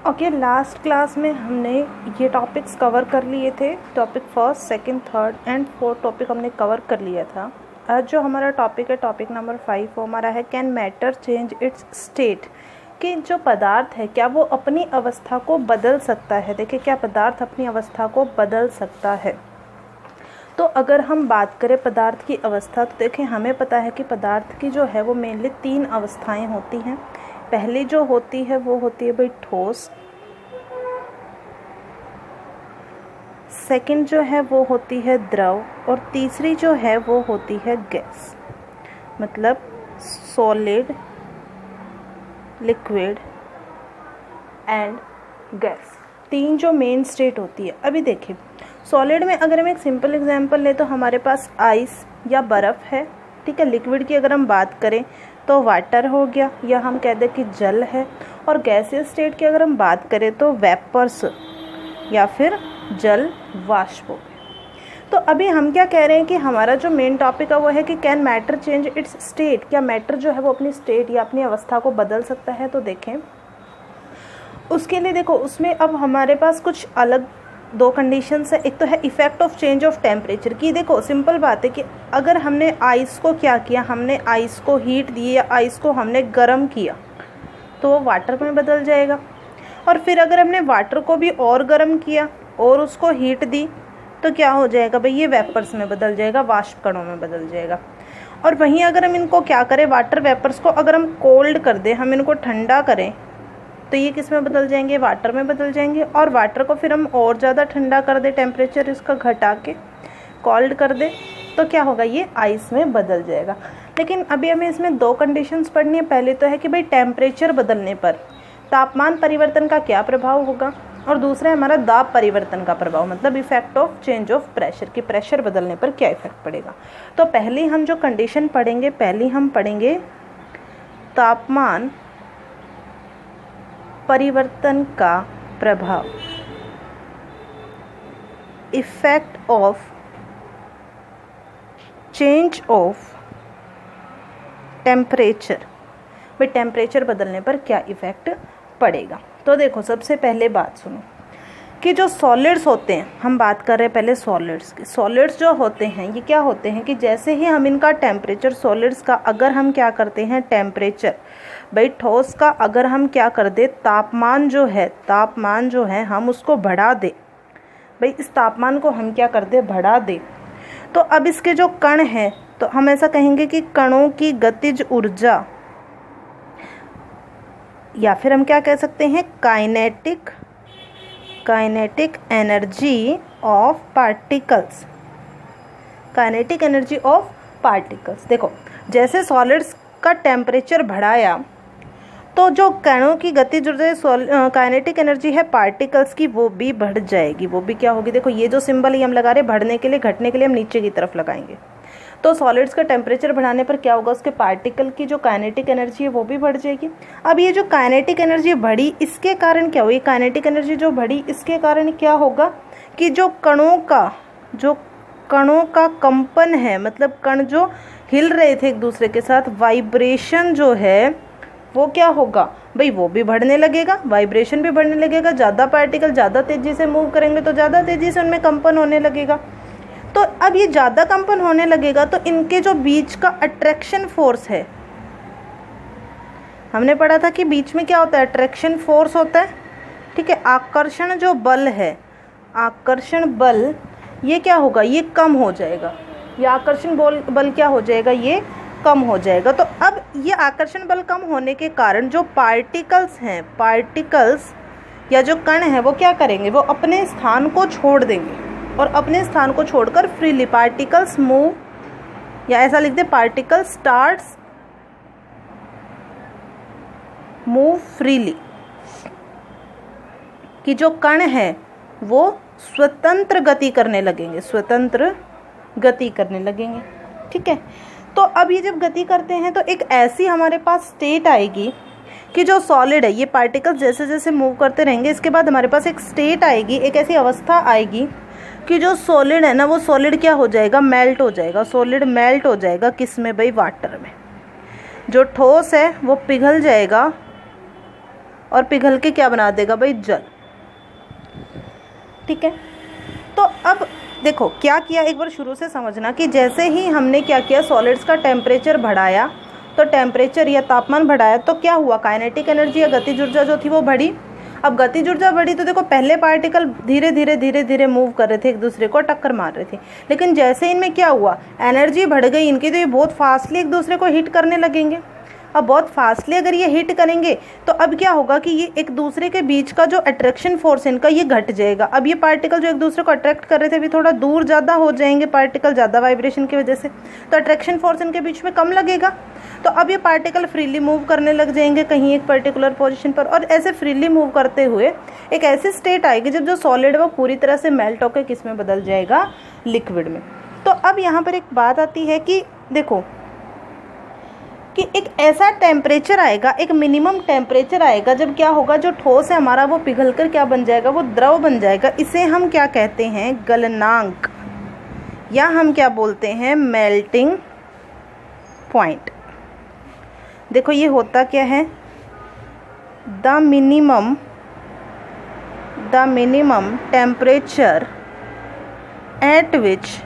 Okay, last class में हमने ये टॉपिक्स कवर कर लिए थे। Topic first, second, third and fourth topic हमने कवर कर लिया था। आज जो हमारा टॉपिक है, टॉपिक नंबर 5, वो हमारा है can matter change it's state, कि जो पदार्थ है क्या वो अपनी अवस्था को बदल सकता है। देखिए, क्या पदार्थ अपनी अवस्था को बदल सकता है। तो अगर हम बात करें पदार्थ की अवस्था, तो देखिए हमें पता है कि पदार्थ की जो है वो मेनली 3 अवस्थाएं होती हैं। पहली जो होती है वो होती है भाई ठोस, सेकंड जो है वो होती है द्रव, और तीसरी जो है वो होती है गैस। मतलब सॉलिड, लिक्विड एंड गैस, 3 जो मेन स्टेट होती है। अभी देखिए, सॉलिड में अगर हम एक सिंपल एग्जांपल लें तो हमारे पास आइस या बर्फ़ है, ठीक है। लिक्विड की अगर हम बात करें तो वाटर हो गया, या हम कह दें कि जल है। और गैसियस स्टेट की अगर हम बात करें तो वेपर्स या फिर जल वाष्प हो गया। तो अभी हम क्या कह रहे हैं कि हमारा जो मेन टॉपिक है वो है कि can matter change it's state, क्या मैटर जो है वो अपनी स्टेट या अपनी अवस्था को बदल सकता है। तो देखें, उसके लिए देखो उसमें अब हमारे पास कुछ अलग 2 कंडीशंस है। एक तो है effect of change of temperature की। देखो सिंपल बात है कि अगर हमने आइस को क्या किया, हमने आइस को हीट दी या आइस को हमने गर्म किया तो वो वाटर में बदल जाएगा। और फिर अगर हमने वाटर को भी और गर्म किया और उसको हीट दी तो क्या हो जाएगा भाई, ये वेपर्स में बदल जाएगा, वाष्प कणों में बदल जाएगा। और वहीं अगर हम इनको क्या करें, वाटर वेपर्स को अगर हम कोल्ड कर दें, हम इनको ठंडा करें तो ये किस में बदल जाएंगे, वाटर में बदल जाएंगे। और वाटर को फिर हम और ज़्यादा ठंडा कर दें, टेम्परेचर इसका घटा के कोल्ड कर दें तो क्या होगा, ये आइस में बदल जाएगा। लेकिन अभी हमें इसमें 2 कंडीशंस पढ़नी है। पहले तो है कि भाई टेम्परेचर बदलने पर तापमान परिवर्तन का क्या प्रभाव होगा, और दूसरा है हमारा दाब परिवर्तन का प्रभाव, मतलब effect of change of pressure, कि प्रेशर बदलने पर क्या इफेक्ट पड़ेगा। तो पहले हम जो कंडीशन पढ़ेंगे, पहले हम पढ़ेंगे तापमान परिवर्तन का प्रभाव, effect of change of temperature, भाई टेम्परेचर बदलने पर क्या इफेक्ट पड़ेगा। तो देखो सबसे पहले बात सुनो कि जो सॉलिड्स होते हैं, हम बात कर रहे हैं पहले सॉलिड्स की। सॉलिड्स जो होते हैं ये क्या होते हैं कि जैसे ही हम इनका टेम्परेचर, सॉलिड्स का अगर हम क्या करते हैं टेम्परेचर, भाई ठोस का अगर हम क्या कर दे, तापमान जो है हम उसको बढ़ा दे, भाई इस तापमान को हम क्या कर दे, बढ़ा दे, तो अब इसके जो कण हैं तो हम ऐसा कहेंगे कि कणों की गतिज ऊर्जा, या फिर हम क्या कह सकते हैं kinetic energy of particles, kinetic energy of particles. देखो जैसे सॉलिड्स का टेम्परेचर बढ़ाया तो जो कणों की गतिज ऊर्जा, काइनेटिक एनर्जी है पार्टिकल्स की, वो भी बढ़ जाएगी। वो भी क्या होगी, देखो ये जो सिंबल ही हम लगा रहे, बढ़ने के लिए, घटने के लिए हम नीचे की तरफ लगाएंगे। तो सॉलिड्स का टेम्परेचर बढ़ाने पर क्या होगा, उसके पार्टिकल की जो काइनेटिक एनर्जी है वो भी बढ़ जाएगी। अब ये जो काइनेटिक एनर्जी बढ़ी, इसके कारण क्या हुई, काइनेटिक एनर्जी जो बढ़ी इसके कारण क्या होगा कि जो कणों का कंपन है, मतलब कण जो हिल रहे थे एक दूसरे के साथ, वाइब्रेशन जो है वो क्या होगा भाई, वो भी बढ़ने लगेगा, वाइब्रेशन भी बढ़ने लगेगा। ज़्यादा पार्टिकल ज़्यादा तेज़ी से मूव करेंगे तो ज़्यादा तेज़ी से उनमें कंपन होने लगेगा। तो अब ये ज़्यादा कंपन होने लगेगा तो इनके जो बीच का अट्रैक्शन फोर्स है, हमने पढ़ा था कि बीच में क्या होता है, अट्रैक्शन फोर्स होता है, ठीक है। आकर्षण जो बल है, आकर्षण बल, ये क्या होगा, ये कम हो जाएगा। ये आकर्षण बल क्या हो जाएगा, ये कम हो जाएगा। तो अब ये आकर्षण बल कम होने के कारण जो पार्टिकल्स हैं, पार्टिकल्स या जो कण हैं वो क्या करेंगे, वो अपने स्थान को छोड़ देंगे, और अपने स्थान को छोड़कर फ्रीली पार्टिकल्स मूव, या ऐसा लिख दे पार्टिकल स्टार्ट्स मूव फ्रीली, कि जो कण है वो स्वतंत्र गति करने लगेंगे, स्वतंत्र गति करने लगेंगे, ठीक है। तो अब ये जब गति करते हैं तो एक ऐसी हमारे पास स्टेट आएगी कि जो सॉलिड है, ये पार्टिकल्स जैसे जैसे मूव करते रहेंगे, इसके बाद हमारे पास एक स्टेट आएगी, एक ऐसी अवस्था आएगी कि जो सॉलिड है ना, वो सॉलिड क्या हो जाएगा, मेल्ट हो जाएगा। सॉलिड मेल्ट हो जाएगा किस में भाई, वाटर में। जो ठोस है वो पिघल जाएगा और पिघल के क्या बना देगा भाई, जल। ठीक है, तो अब देखो क्या किया, एक बार शुरू से समझना कि जैसे ही हमने क्या किया, सॉलिड्स का टेम्परेचर बढ़ाया, तो टेम्परेचर या तापमान बढ़ाया तो क्या हुआ, काइनेटिक एनर्जी या गतिज ऊर्जा जो थी वो बढ़ी। अब गतिज ऊर्जा बढ़ी तो देखो पहले पार्टिकल धीरे धीरे धीरे धीरे मूव कर रहे थे, एक दूसरे को टक्कर मार रहे थे, लेकिन जैसे इनमें क्या हुआ, एनर्जी बढ़ गई इनकी, तो ये बहुत फास्टली एक दूसरे को हिट करने लगेंगे। अब बहुत फास्टली अगर ये हिट करेंगे तो अब क्या होगा कि ये एक दूसरे के बीच का जो अट्रैक्शन फोर्स इनका ये घट जाएगा। अब ये पार्टिकल जो एक दूसरे को अट्रैक्ट कर रहे थे अभी थोड़ा दूर ज़्यादा हो जाएंगे पार्टिकल, ज़्यादा वाइब्रेशन की वजह से, तो अट्रैक्शन फोर्स इनके बीच में कम लगेगा। तो अब ये पार्टिकल फ्रीली मूव करने लग जाएंगे कहीं एक पर्टिकुलर पोजीशन पर, और ऐसे फ्रीली मूव करते हुए एक ऐसी स्टेट आएगी जब जो सॉलिड है वो पूरी तरह से मेल्ट होकर किस में बदल जाएगा, लिक्विड में। तो अब यहाँ पर एक बात आती है कि देखो कि एक ऐसा टेम्परेचर आएगा, एक मिनिमम टेम्परेचर आएगा जब क्या होगा, जो ठोस है हमारा वो पिघलकर क्या बन जाएगा, वो द्रव बन जाएगा। इसे हम क्या कहते हैं, गलनांक, या हम क्या बोलते हैं, मेल्टिंग पॉइंट। देखो ये होता क्या है, the minimum temperature at which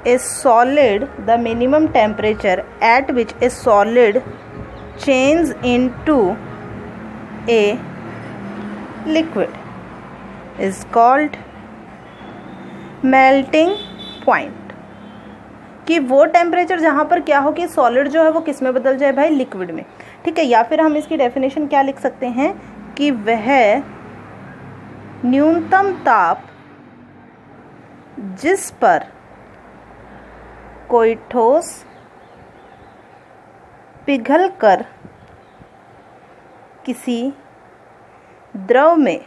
a solid, the minimum temperature at which a solid changes into a liquid is called melting point। कि वो टेम्परेचर जहाँ पर क्या हो कि सॉलिड जो है वो किस में बदल जाए भाई, लिक्विड में। ठीक है, या फिर हम इसकी डेफिनेशन क्या लिख सकते हैं कि वह न्यूनतम ताप जिस पर कोई ठोस पिघलकर किसी द्रव में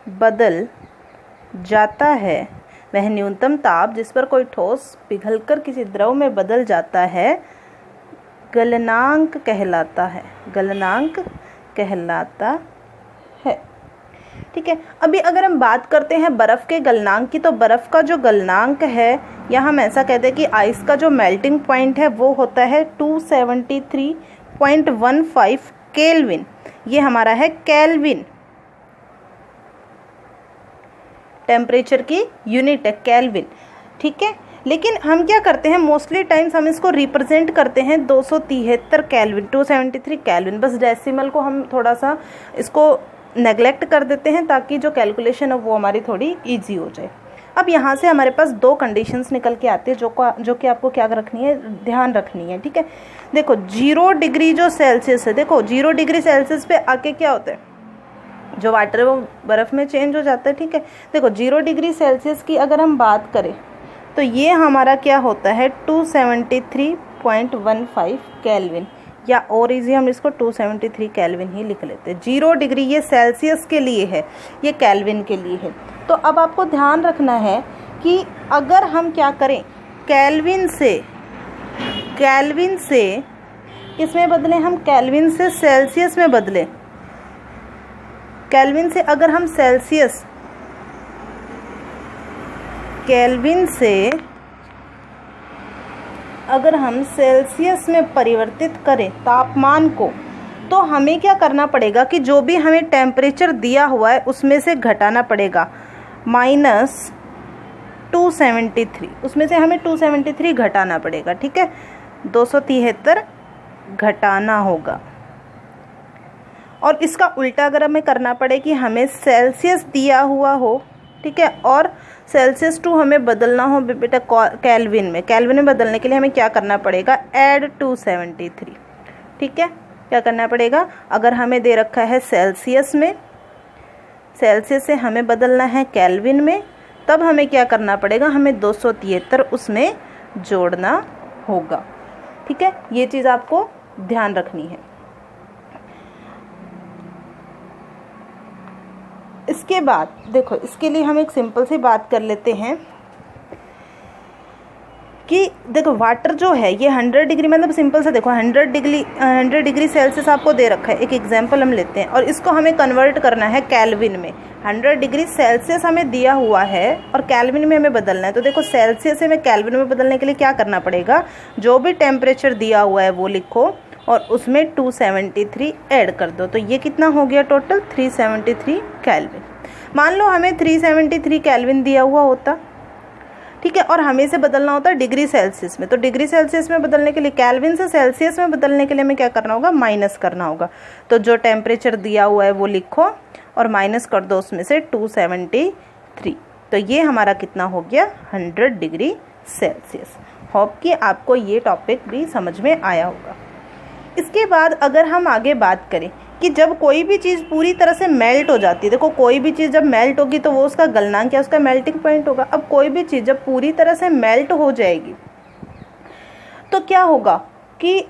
बदल जाता है, वह न्यूनतम ताप जिस पर कोई ठोस पिघलकर किसी द्रव में बदल जाता है गलनांक कहलाता है, गलनांक कहलाता है। ठीक है, अभी अगर हम बात करते हैं बर्फ़ के गलनांक की, तो बर्फ़ का जो गलनांक है, या हम ऐसा कहते हैं कि आइस का जो मेल्टिंग पॉइंट है वो होता है 273.15 केल्विन। ये हमारा है केल्विन, टेम्परेचर की यूनिट है केल्विन। ठीक है, लेकिन हम क्या करते हैं, मोस्टली टाइम्स हम इसको रिप्रेजेंट करते हैं 273 केल्विन, 273 केल्विन। बस डेसिमल को हम थोड़ा सा इसको नेगलेक्ट कर देते हैं ताकि जो कैलकुलेशन है वो हमारी थोड़ी इजी हो जाए। अब यहाँ से हमारे पास दो कंडीशंस निकल के आती है जो कि आपको क्या रखनी है, ध्यान रखनी है। ठीक है, देखो 0 डिग्री जो सेल्सियस है, देखो 0 डिग्री सेल्सियस पे आके क्या होता है, जो वाटर है वो बर्फ़ में चेंज हो जाता है। ठीक है, देखो 0 डिग्री सेल्सियस की अगर हम बात करें तो ये हमारा क्या होता है 273.15 केल्विन, या और इजी हम इसको 273 केल्विन ही लिख लेते हैं। 0 डिग्री ये सेल्सियस के लिए है, ये केल्विन के लिए है। तो अब आपको ध्यान रखना है कि अगर हम क्या करें, केल्विन से किसमें बदलें, हम केल्विन से सेल्सियस में बदलें। केल्विन से अगर हम सेल्सियस में परिवर्तित करें तापमान को, तो हमें क्या करना पड़ेगा कि जो भी हमें टेम्परेचर दिया हुआ है उसमें से घटाना पड़ेगा -273, उसमें से हमें 273 घटाना पड़ेगा। ठीक है, 273 घटाना होगा। और इसका उल्टा अगर हमें करना पड़े कि हमें सेल्सियस दिया हुआ हो, ठीक है, और सेल्सियस टू हमें बदलना हो बेटा केल्विन में बदलने के लिए हमें क्या करना पड़ेगा, ऐड 273। ठीक है, क्या करना पड़ेगा, अगर हमें दे रखा है सेल्सियस में, सेल्सियस से हमें बदलना है केल्विन में, तब हमें क्या करना पड़ेगा, हमें 273 उसमें जोड़ना होगा। ठीक है, ये चीज़ आपको ध्यान रखनी है। इसके बाद देखो, इसके लिए हम एक सिंपल सी बात कर लेते हैं कि देखो वाटर जो है ये 100 डिग्री, मतलब सिंपल सा देखो 100 डिग्री सेल्सियस आपको दे रखा है। एक एग्जांपल हम लेते हैं और इसको हमें कन्वर्ट करना है केल्विन में। 100 डिग्री सेल्सियस हमें दिया हुआ है और केल्विन में हमें बदलना है। तो देखो सेल्सियस से हमें केल्विन में बदलने के लिए क्या करना पड़ेगा, जो भी टेम्परेचर दिया हुआ है वो लिखो और उसमें 273 ऐड कर दो, तो ये कितना हो गया टोटल 373 केल्विन। मान लो हमें 373 केल्विन दिया हुआ होता, ठीक है, और हमें इसे बदलना होता है डिग्री सेल्सियस में। तो डिग्री सेल्सियस में बदलने के लिए, केल्विन से सेल्सियस में बदलने के लिए हमें क्या करना होगा, माइनस करना होगा। तो जो टेम्परेचर दिया हुआ है वो लिखो और माइनस कर दो उसमें से 273। तो ये हमारा कितना हो गया 100 डिग्री सेल्सियस। होप कि आपको ये टॉपिक भी समझ में आया होगा। इसके बाद अगर हम आगे बात करें कि जब कोई भी चीज़ पूरी तरह से मेल्ट हो जाती है, देखो कोई भी चीज़ जब मेल्ट होगी तो वो उसका गलनांक क्या, उसका मेल्टिंग पॉइंट होगा। अब कोई भी चीज़ जब पूरी तरह से मेल्ट हो जाएगी तो क्या होगा कि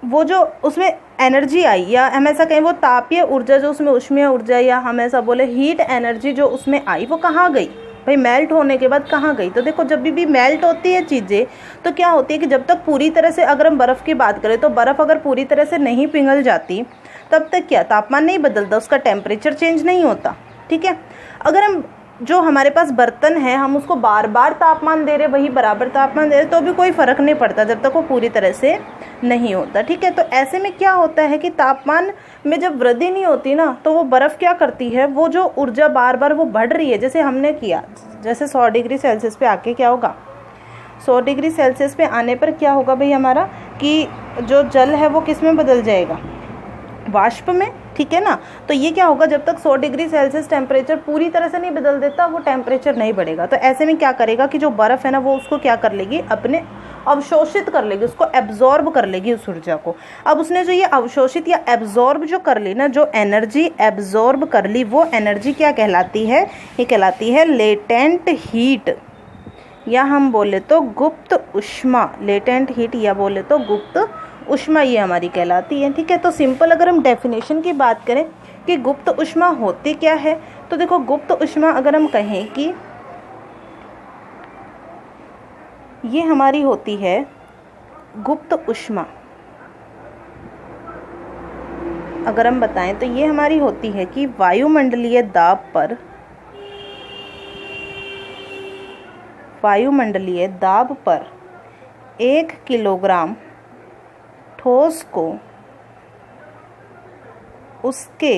वो जो उसमें एनर्जी आई, या हम ऐसा कहें वो तापीय ऊर्जा जो उसमें, ऊष्मीय ऊर्जा, या हम ऐसा बोले हीट एनर्जी जो उसमें आई, वो कहाँ गई भाई, मेल्ट होने के बाद कहाँ गई। तो देखो जब भी मेल्ट होती है चीज़ें तो क्या होती है कि जब तक पूरी तरह से, अगर हम बर्फ़ की बात करें तो बर्फ़ अगर पूरी तरह से नहीं पिघल जाती तब तक क्या तापमान नहीं बदलता, उसका टेम्परेचर चेंज नहीं होता, ठीक है। अगर हम जो हमारे पास बर्तन है हम उसको बार बार तापमान दे रहे, वही बराबर तापमान दे रहे, तो भी कोई फ़र्क नहीं पड़ता जब तक वो पूरी तरह से नहीं होता, ठीक है। तो ऐसे में क्या होता है कि तापमान में जब वृद्धि नहीं होती ना, तो वो बर्फ़ क्या करती है, वो जो ऊर्जा बार बार वो बढ़ रही है, जैसे हमने किया, जैसे 100 डिग्री सेल्सियस पे आके क्या होगा, 100 डिग्री सेल्सियस पे आने पर क्या होगा भाई हमारा कि जो जल है वो किस में बदल जाएगा, वाष्प में, ठीक है ना। तो ये क्या होगा, जब तक 100 डिग्री सेल्सियस टेम्परेचर पूरी तरह से नहीं बदल देता वो टेम्परेचर नहीं बढ़ेगा। तो ऐसे में क्या करेगा कि जो बर्फ़ है ना वो उसको क्या कर लेगी, अपने अवशोषित कर लेगी, उसको एब्जॉर्ब कर लेगी उस ऊर्जा को। अब उसने जो ये अवशोषित या एब्जॉर्ब जो कर ली ना, जो एनर्जी एब्जॉर्ब कर ली, वो एनर्जी क्या कहलाती है, ये कहलाती है लेटेंट हीट, या हम बोले तो गुप्त ऊष्मा। लेटेंट हीट या बोले तो गुप्त ऊष्मा ये हमारी कहलाती है, ठीक है। तो सिंपल अगर हम डेफिनेशन की बात करें कि गुप्त ऊष्मा होती क्या है, तो देखो गुप्त ऊष्मा अगर हम कहें कि ये हमारी होती है गुप्त ऊष्मा, अगर हम बताएं तो ये हमारी होती है कि वायुमंडलीय दाब पर 1 किलोग्राम ठोस को उसके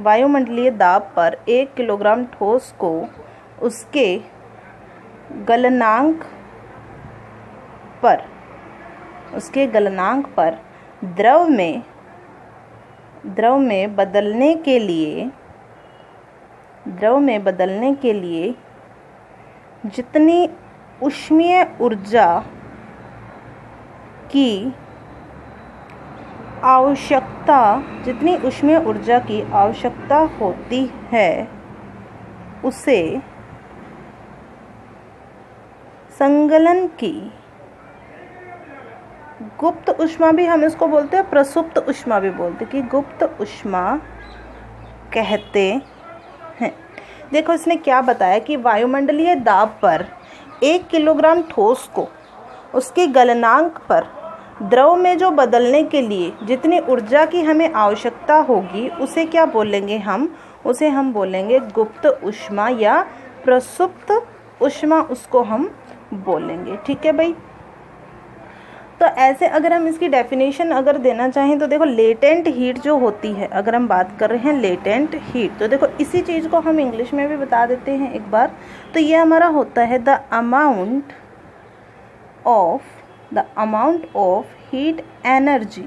वायुमंडलीय दाब पर 1 किलोग्राम ठोस को उसके गलनांक पर द्रव में बदलने के लिए जितनी ऊष्मीय ऊर्जा की आवश्यकता होती है उसे संगलन की गुप्त ऊष्मा भी हम इसको बोलते हैं, प्रसुप्त ऊष्मा भी बोलते हैं, कि गुप्त ऊष्मा कहते हैं। देखो इसने क्या बताया कि वायुमंडलीय दाब पर 1 किलोग्राम ठोस को उसके गलनांक पर द्रव में जो बदलने के लिए जितनी ऊर्जा की हमें आवश्यकता होगी उसे क्या बोलेंगे उसे हम बोलेंगे गुप्त ऊष्मा या प्रसुप्त ऊष्मा, उसको हम बोलेंगे, ठीक है भाई। तो ऐसे अगर हम इसकी डेफिनेशन अगर देना चाहें तो देखो लेटेंट हीट जो होती है, अगर हम बात कर रहे हैं लेटेंट हीट, तो देखो इसी चीज़ को हम इंग्लिश में भी बता देते हैं एक बार। तो ये हमारा होता है the amount of heat energy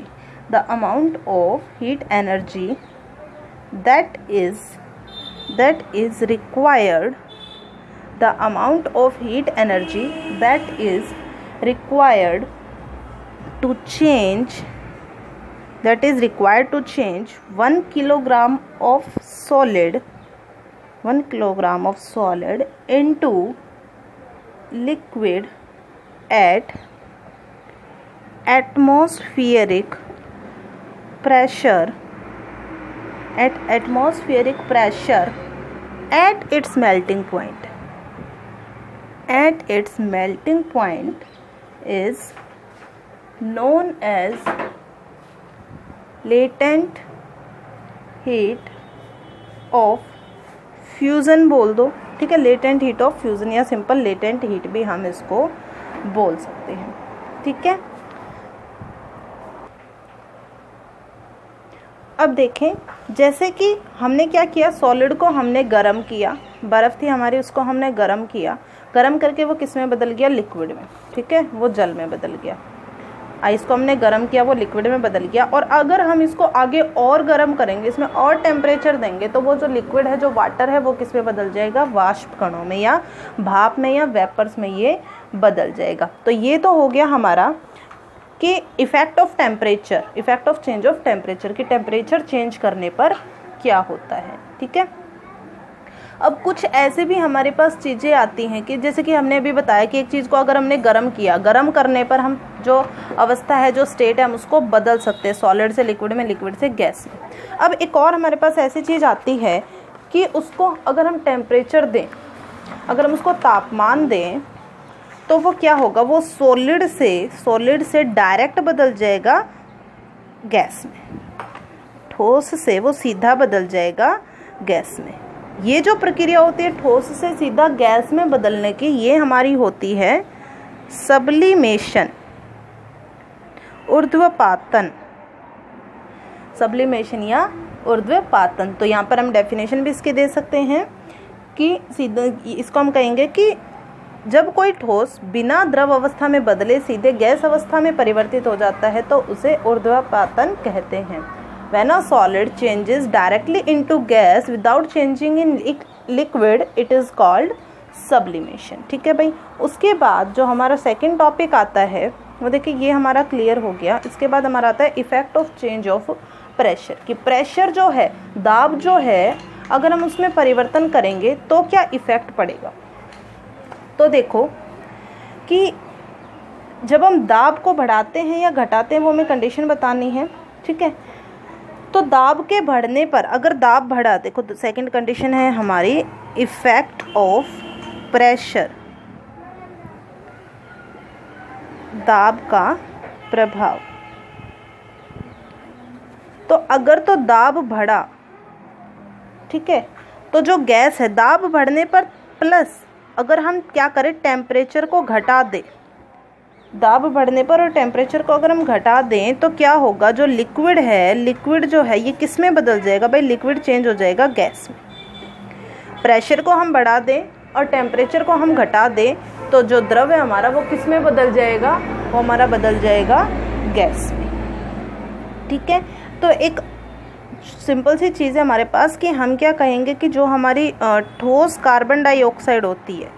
that is required to change 1 kilogram of solid into liquid at atmospheric pressure at its melting point. Its melting point is known as latent heat of fusion बोल दो, ठीक है। Latent heat of fusion या simple latent heat भी हम इसको बोल सकते हैं, ठीक है। अब देखें, जैसे कि हमने क्या किया, सॉलिड को हमने गर्म किया, बर्फ़ थी हमारी उसको हमने गर्म किया, गर्म करके वो किस में बदल गया, लिक्विड में, ठीक है, वो जल में बदल गया। आइस को हमने गर्म किया, वो लिक्विड में बदल गया। और अगर हम इसको आगे और गर्म करेंगे, इसमें और टेम्परेचर देंगे, तो वो जो लिक्विड है, जो वाटर है, वो किस में बदल जाएगा, वाष्प कणों में या भाप में या वेपर्स में ये बदल जाएगा। तो ये तो हो गया हमारा कि effect of temperature, effect of change of temperature, कि टेम्परेचर चेंज करने पर क्या होता है, ठीक है। अब कुछ ऐसे भी हमारे पास चीज़ें आती हैं कि जैसे कि हमने अभी बताया कि एक चीज़ को अगर हमने गर्म किया, गर्म करने पर हम जो अवस्था है, जो स्टेट है, हम उसको बदल सकते हैं, सॉलिड से लिक्विड में, लिक्विड से गैस में। अब एक और हमारे पास ऐसी चीज़ आती है कि उसको अगर हम टेम्परेचर दें, अगर हम उसको तापमान दें, तो वो क्या होगा, वो सॉलिड से डायरेक्ट बदल जाएगा गैस में, ठोस से वो सीधा बदल जाएगा गैस में। ये जो प्रक्रिया होती है ठोस से सीधा गैस में बदलने की, ये हमारी होती है सब्लिमेशन, ऊर्ध्वपातन, सब्लिमेशन या ऊर्ध्वपातन। तो यहाँ पर हम डेफिनेशन भी इसके दे सकते हैं कि सीधा इसको हम कहेंगे कि जब कोई ठोस बिना द्रव अवस्था में बदले सीधे गैस अवस्था में परिवर्तित हो जाता है तो उसे ऊर्ध्वपातन कहते हैं। When a solid changes directly into gas without changing in liquid, it is called sublimation। ठीक है भाई। उसके बाद जो हमारा सेकंड टॉपिक आता है वो देखिए, ये हमारा क्लियर हो गया। इसके बाद हमारा आता है effect of change of pressure, कि प्रेशर जो है, दाब जो है, अगर हम उसमें परिवर्तन करेंगे तो क्या इफेक्ट पड़ेगा। तो देखो कि जब हम दाब को बढ़ाते हैं या घटाते हैं, वो हमें कंडीशन बतानी है, ठीक है। तो दाब के बढ़ने पर, अगर दाब बढ़ा, देखो सेकंड कंडीशन है हमारी इफेक्ट ऑफ प्रेशर, दाब का प्रभाव। तो अगर तो दाब बढ़ा, ठीक है, तो जो गैस है, दाब बढ़ने पर प्लस अगर हम क्या करें, टेम्परेचर को घटा दें, दाब बढ़ने पर और टेम्परेचर को अगर हम घटा दें तो क्या होगा, जो लिक्विड है, लिक्विड जो है ये किस में बदल जाएगा भाई, लिक्विड चेंज हो जाएगा गैस में। प्रेशर को हम बढ़ा दें और टेम्परेचर को हम घटा दें तो जो द्रव है हमारा वो किस में बदल जाएगा, वो हमारा बदल जाएगा गैस में, ठीक है। तो एक सिंपल सी चीज़ है हमारे पास कि हम क्या कहेंगे कि जो हमारी ठोस कार्बन डाइऑक्साइड होती है,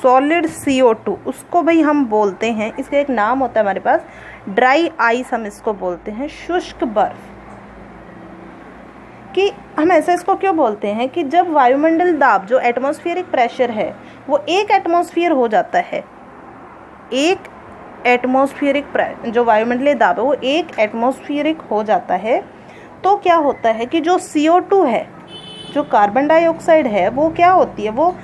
सॉलिड CO2, उसको भाई हम बोलते हैं, इसका एक नाम होता है हमारे पास, ड्राई आइस हम इसको बोलते हैं, शुष्क बर्फ। कि हम ऐसा इसको क्यों बोलते हैं कि जब वायुमंडल दाब, जो एटमॉस्फेरिक प्रेशर है, वो 1 एटमॉस्फेयर हो जाता है, 1 एटमॉस्फेरिक जो वायुमंडलीय दाब है वो 1 एटमॉस्फेरिक हो जाता है, तो क्या होता है कि जो CO2 है, जो कार्बन डाइऑक्साइड है, वो क्या होती है, वो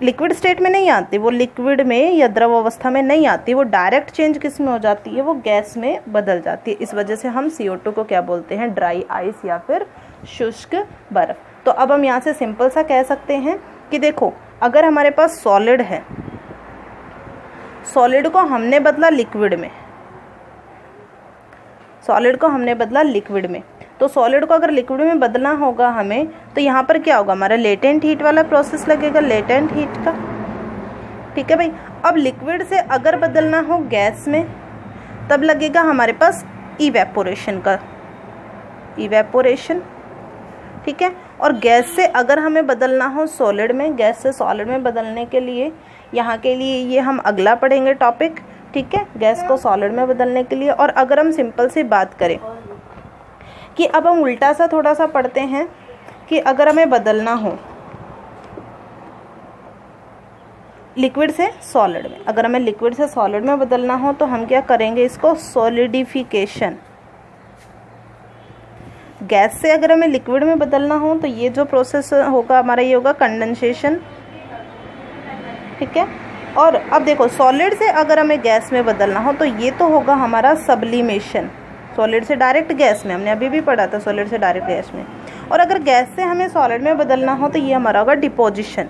लिक्विड स्टेट में नहीं आती, वो लिक्विड में या द्रव अवस्था में नहीं आती, वो डायरेक्ट चेंज किस में हो जाती है, वो गैस में बदल जाती है। इस वजह से हम CO2 को क्या बोलते हैं, ड्राई आइस या फिर शुष्क बर्फ। तो अब हम यहाँ से सिंपल सा कह सकते हैं कि देखो, अगर हमारे पास सॉलिड है, सॉलिड को हमने बदला लिक्विड में, सॉलिड को हमने बदला लिक्विड में, तो सॉलिड को अगर लिक्विड में बदलना होगा हमें, तो यहाँ पर क्या होगा, हमारा लेटेंट हीट वाला प्रोसेस लगेगा, लेटेंट हीट का, ठीक है भाई। अब लिक्विड से अगर बदलना हो गैस में, तब लगेगा हमारे पास इवेपोरेशन का, इवेपोरेशन, ठीक है। और गैस से अगर हमें बदलना हो सॉलिड में, गैस से सॉलिड में बदलने के लिए, यहाँ के लिए ये हम अगला पढ़ेंगे टॉपिक, ठीक है, गैस को सॉलिड में बदलने के लिए। और अगर हम सिंपल सी बात करें कि अब हम उल्टा सा थोड़ा सा पढ़ते हैं कि अगर हमें बदलना हो लिक्विड से सॉलिड में, अगर हमें लिक्विड से सॉलिड में बदलना हो तो हम क्या करेंगे, इसको सॉलिडिफिकेशन। गैस से अगर हमें लिक्विड में बदलना हो तो ये जो प्रोसेस होगा हमारा, ये होगा कंडेंसेशन, ठीक है। और अब देखो, सॉलिड से अगर हमें गैस में बदलना हो तो ये तो होगा हमारा सब्लिमेशन, सॉलिड से डायरेक्ट गैस में, हमने अभी भी पढ़ा था सॉलिड से डायरेक्ट गैस में। और अगर गैस से हमें सॉलिड में बदलना हो तो ये हमारा होगा डिपोजिशन,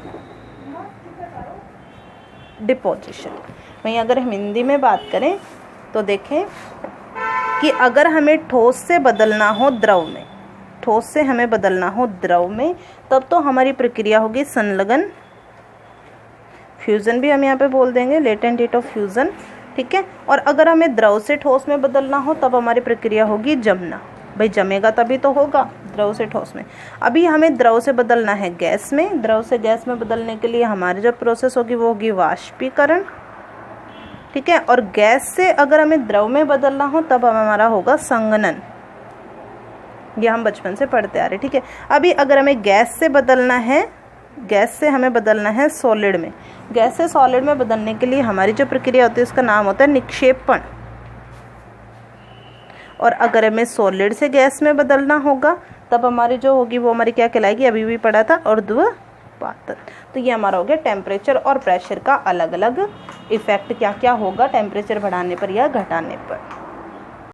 डिपोजिशन। वहीं अगर हम हिंदी में बात करें तो देखें कि अगर हमें ठोस से बदलना हो द्रव में, ठोस से हमें बदलना हो द्रव में, तब तो हमारी प्रक्रिया होगी संलग्न, फ्यूज़न भी हम यहाँ पे बोल देंगे, लेटेंट हीट ऑफ फ्यूज़न, ठीक है। और अगर हमें द्रव से ठोस में बदलना हो तब हमारी प्रक्रिया होगी जमना। भाई जमेगा तभी तो होगा द्रव से ठोस में। अभी हमें द्रव से बदलना है गैस में, द्रव से गैस में बदलने के लिए हमारी जो प्रोसेस होगी वो होगी वाष्पीकरण, ठीक है। और गैस से अगर हमें द्रव में बदलना हो तब हमारा होगा संघनन, ये हम बचपन से पढ़ते आ रहे, ठीक है। अभी अगर हमें गैस से बदलना है, गैस से हमें बदलना है सॉलिड में, गैस से सॉलिड में बदलने के लिए हमारी जो प्रक्रिया होती है उसका नाम होता है निक्षेपण। और अगर हमें सॉलिड से गैस में बदलना होगा तब हमारी जो होगी वो हमारी क्या कहलाएगी, अभी भी पढ़ा था, ऊर्ध्वपातन। तो ये हमारा हो गया टेम्परेचर और प्रेशर का अलग अलग इफेक्ट क्या क्या होगा टेम्परेचर बढ़ाने पर या घटाने पर।